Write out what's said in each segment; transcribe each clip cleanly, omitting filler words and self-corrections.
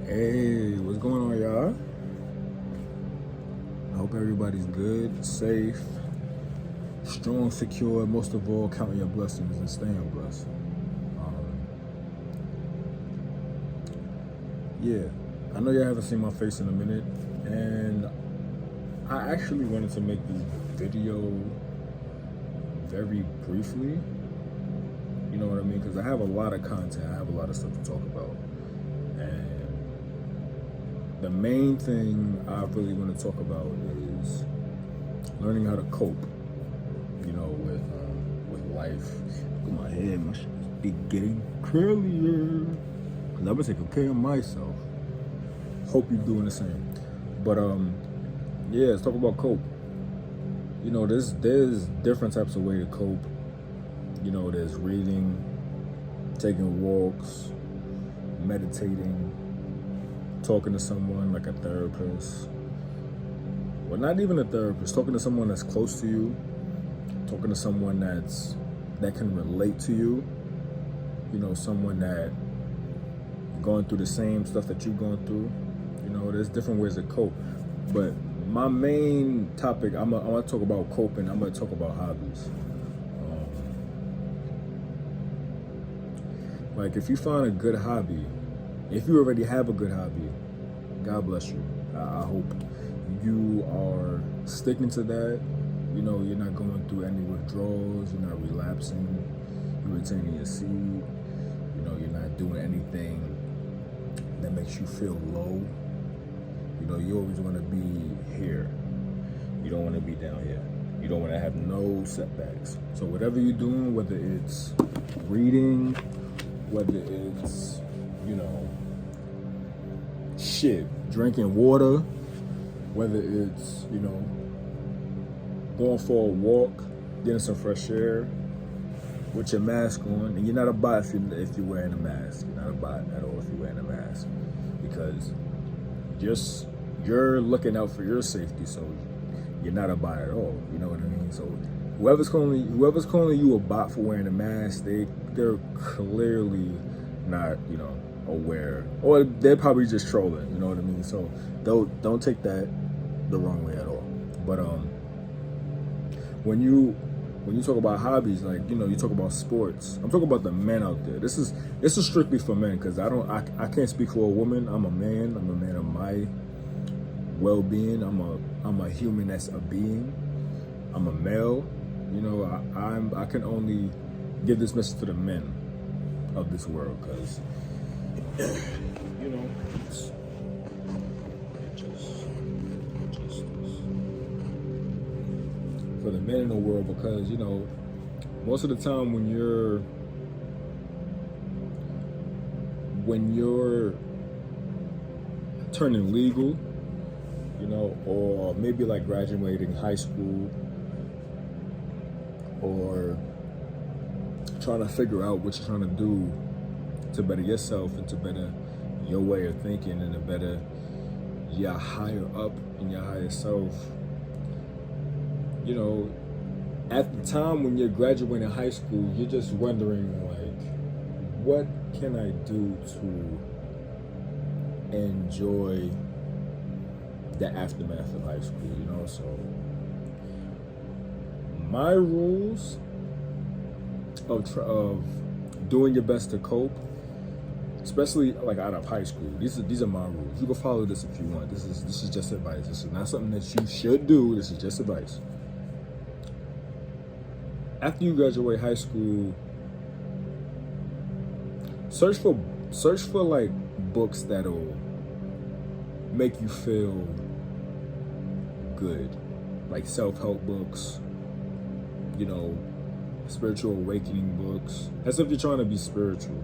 Hey, what's going on, y'all? I hope everybody's good, safe, strong, secure, most of all, counting your blessings and staying blessed. Yeah, I know y'all haven't seen my face in a minute, and I actually wanted to make this video very briefly. You know what I mean? Because I have a lot of content, I have a lot of stuff to talk about. And the main thing I really want to talk about is learning how to cope, with life. Look at my head, my shit be getting curlier. Cause I've been taking care of myself. Hope you're doing the same. But yeah, let's talk about cope. There's different types of way to cope. There's reading, taking walks, meditating, talking to someone like a therapist. Well, not even a therapist, talking to someone that's close to you, talking to someone that can relate to you, someone that going through the same stuff that you're going through. There's different ways to cope. But my main topic, I'm gonna talk about coping. I'm gonna talk about hobbies. Like, if you find a good hobby, if you already have a good hobby, God bless you. I hope you are sticking to that. You're not going through any withdrawals. You're not relapsing. You're retaining your seed. You're not doing anything that makes you feel low. You always want to be here. You don't want to be down here. You don't want to have no setbacks. So whatever you're doing, whether it's reading, whether it's, drinking water, whether it's, going for a walk, getting some fresh air with your mask on. And you're not a bot if you're wearing a mask. You're not a bot at all if you're wearing a mask. Because you're looking out for your safety, so you're not a bot at all. You know what I mean? So whoever's calling you a bot for wearing a mask, they're clearly not, aware, or they're probably just trolling. You know what I mean? So don't take that the wrong way at all. But when you talk about hobbies, like, you talk about sports. I'm talking about the men out there. This is strictly for men, because I can't speak for a woman. I'm a man. I'm a man of my well-being. I'm a human that's a being. I'm a male. I can only give this message to the men of this world, because for the men in the world, because most of the time when you're turning legal, or maybe like graduating high school, or trying to figure out what you're trying to do to better yourself and to better your way of thinking and to better your higher up and your higher self. At the time when you're graduating high school, you're just wondering, like, what can I do to enjoy the aftermath of high school, So my rules of doing your best to cope, especially like out of high school, these are my rules. You can follow this if you want. This is just advice. This is not something that you should do. This is just advice. After you graduate high school, search for like books that'll make you feel good, like self-help books, spiritual awakening books. That's if you're trying to be spiritual,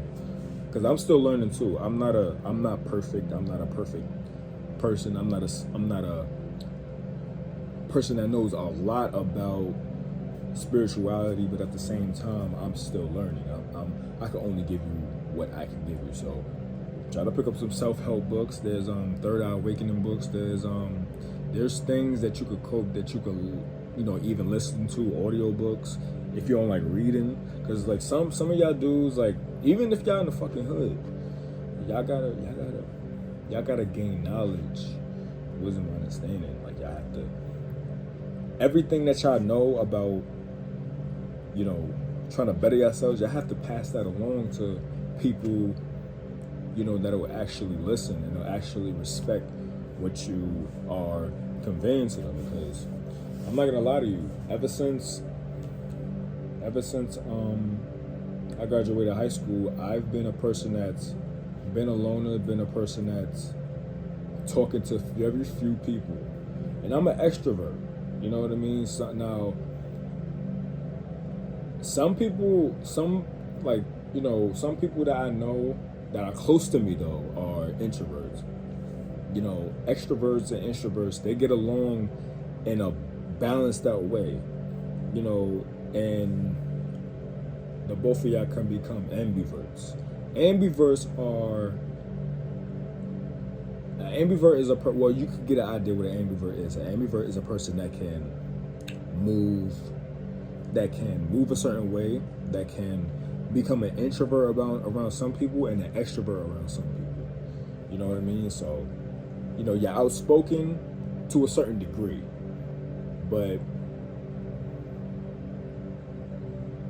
because I'm still learning too. I'm not perfect. I'm not a perfect person. I'm not a person that knows a lot about spirituality, but at the same time, I'm still learning. I can only give you what I can give you. So try to pick up some self-help books. There's third eye awakening books. There's things that you could cope, that you could even listen to, audiobooks, if you don't like reading. Because like some of y'all dudes, like, even if y'all in the fucking hood, y'all gotta y'all gotta gain knowledge, wisdom, understanding. Like y'all have to, everything that y'all know about, you know, trying to better yourselves, y'all have to pass that along to people, you know, that will actually listen and will actually respect what you are conveying to them. Because I'm not gonna lie to you, ever since I graduated high school, I've been a person that's been a loner, been a person that's talking to very few people. And I'm an extrovert, you know what I mean? So now, some people that I know that are close to me though are introverts. You know, extroverts and introverts, they get along in a balanced out way, you know, and the both of y'all can become ambiverts. Ambivert is well, you could get an idea what an ambivert is. An ambivert is a person that can move a certain way, that can become an introvert around some people and an extrovert around some people. You know what I mean? So, you know, you're outspoken to a certain degree, but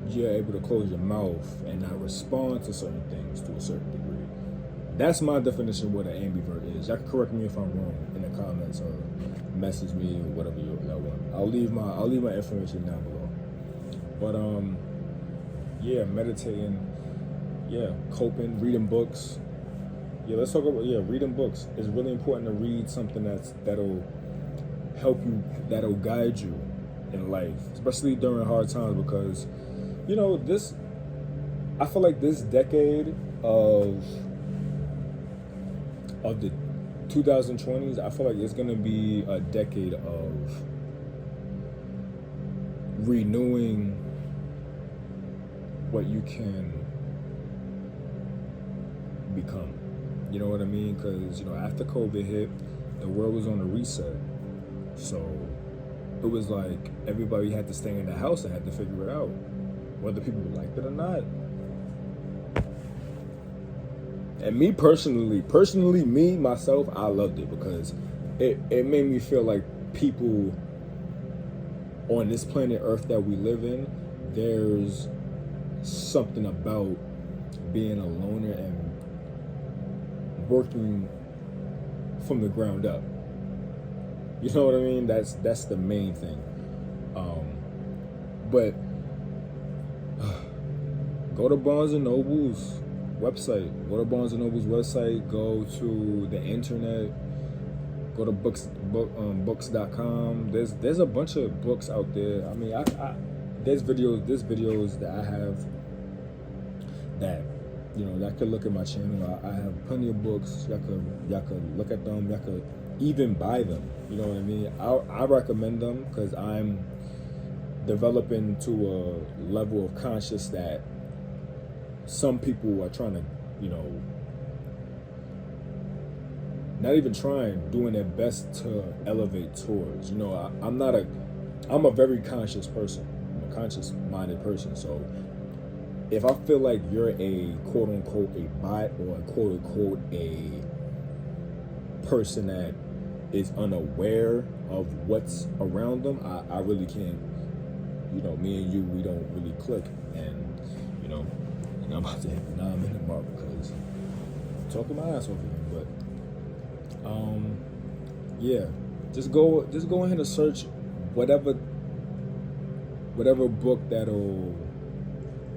you're able to close your mouth and not respond to certain things to a certain degree. That's my definition of what an ambivert is. Y'all can correct me if I'm wrong in the comments or message me or whatever y'all want. I'll leave my information down below. But yeah, meditating, yeah, coping, reading books. Yeah, let's talk about reading books. It's really important to read something that'll help you, that'll guide you in life, especially during hard times, because you know, I feel like this decade of the 2020s, I feel like it's gonna be a decade of renewing what you can become. You know what I mean? Because, you know, after COVID hit, the world was on a reset. So it was like everybody had to stay in the house and had to figure it out, whether people liked it or not. And me personally, me, myself, I loved it because it made me feel like people on this planet Earth that we live in, there's something about being a loner and working from the ground up. You know what I mean? That's the main thing. But go to Barnes and Noble's website. Go to Barnes and Noble's website. Go to the internet. Go to books.com. There's a bunch of books out there. I mean, there's videos that I have that, you know, y'all could look at my channel. I have plenty of books. Y'all could look at them. Y'all could even buy them. You know what I mean? I recommend them because I'm developing to a level of conscious that some people are trying to, you know, not even trying, doing their best to elevate towards. You know, I'm a very conscious person. I'm a conscious-minded person. So if I feel like you're a quote-unquote a bot or a quote-unquote a person that is unaware of what's around them, I really can't, you know, me and you, we don't really click. And, you know, I'm about to hit the 9-minute mark because I'm talking my ass off here. But yeah, just go ahead and search whatever book that'll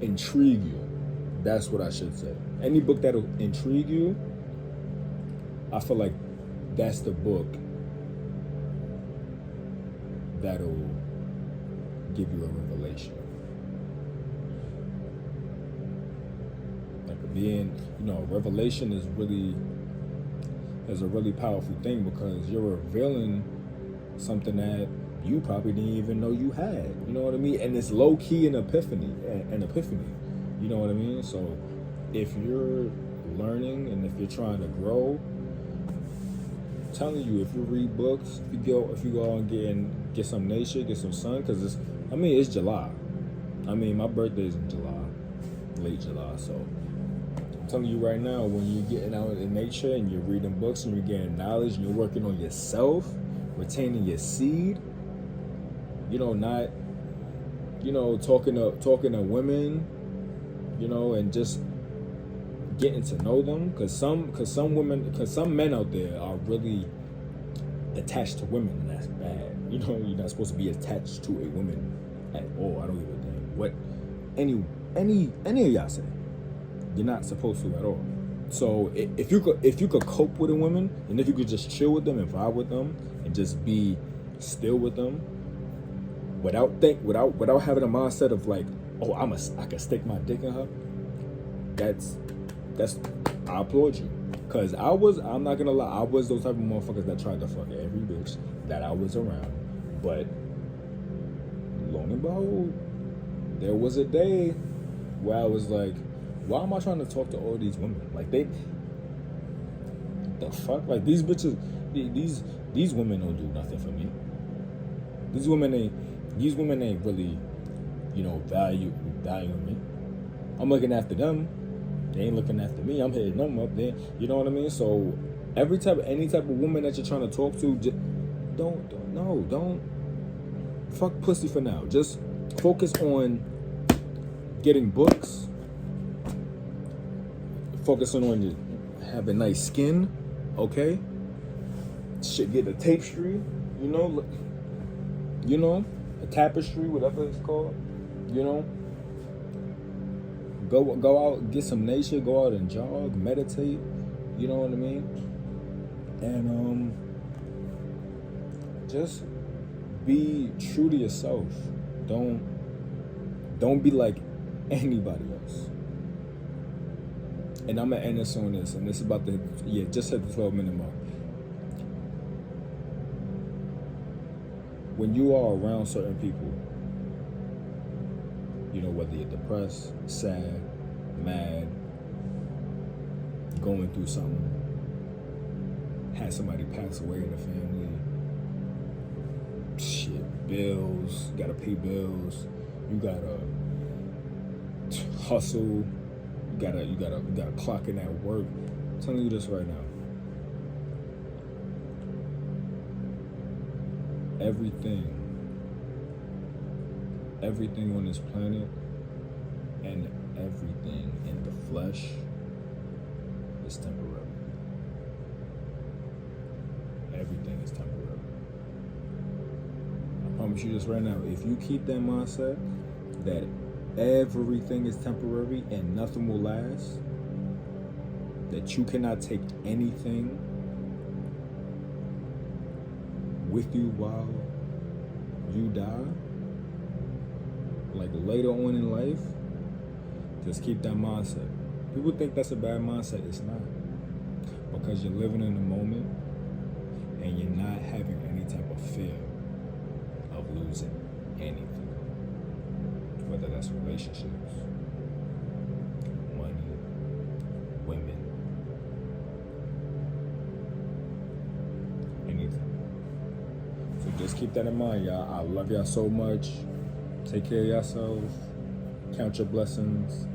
intrigue you. That's what I should say. Any book that'll intrigue you, I feel like that's the book that'll give you a revelation. Like being, you know, revelation is a really powerful thing because you're revealing something that you probably didn't even know you had. You know what I mean? And it's low key an epiphany. You know what I mean? So if you're learning and if you're trying to grow, I'm telling you, if you read books, if you go out and get some nature, get some sun, because it's July. I mean, my birthday's in July, late July, so I'm telling you right now, when you're getting out in nature and you're reading books and you're getting knowledge and you're working on yourself, retaining your seed, not, talking to women, and just getting to know them, because some men out there are really attached to women, and that's bad. You're not supposed to be attached to a woman at all. I don't give a damn what any of y'all say. You're not supposed to at all. So if you could cope with a woman, and if you could just chill with them and vibe with them and just be still with them without having a mindset of like, oh, I can stick my dick in her, that's I applaud you. Cause I'm not gonna lie, I was those type of motherfuckers that tried to fuck every bitch that I was around. But long and behold, there was a day where I was like, why am I trying to talk to all these women? Like, the fuck? Like, these bitches, these women don't do nothing for me. These women ain't really, value me. I'm looking after them. They ain't looking after me. I'm hitting them up there. You know what I mean? So any type of woman that you're trying to talk to, just don't fuck pussy for now. Just focus on getting books. Focusing on having nice skin, okay? Shit, get a tapestry, a tapestry, whatever it's called, Go out, get some nature, go out and jog, meditate, you know what I mean? And just be true to yourself. Don't be like anybody else. And I'm gonna end this on this, and this is about just hit the 12-minute mark. When you are around certain people, whether you're depressed, sad, mad, going through something, had somebody pass away in the family, shit, bills, you gotta pay bills, you gotta hustle, you gotta clock in at work. I'm telling you this right now. Everything on this planet and everything in the flesh is temporary. Everything is temporary. I promise you this right now. If you keep that mindset that everything is temporary and nothing will last, that you cannot take anything with you while you die, like later on in life, just keep that mindset. People think that's a bad mindset. It's not. Because you're living in the moment and you're not having any type of fear of losing anything. Whether that's relationships, money, women, anything. So just keep that in mind, y'all. I love y'all so much. Take care of yourselves. Count your blessings.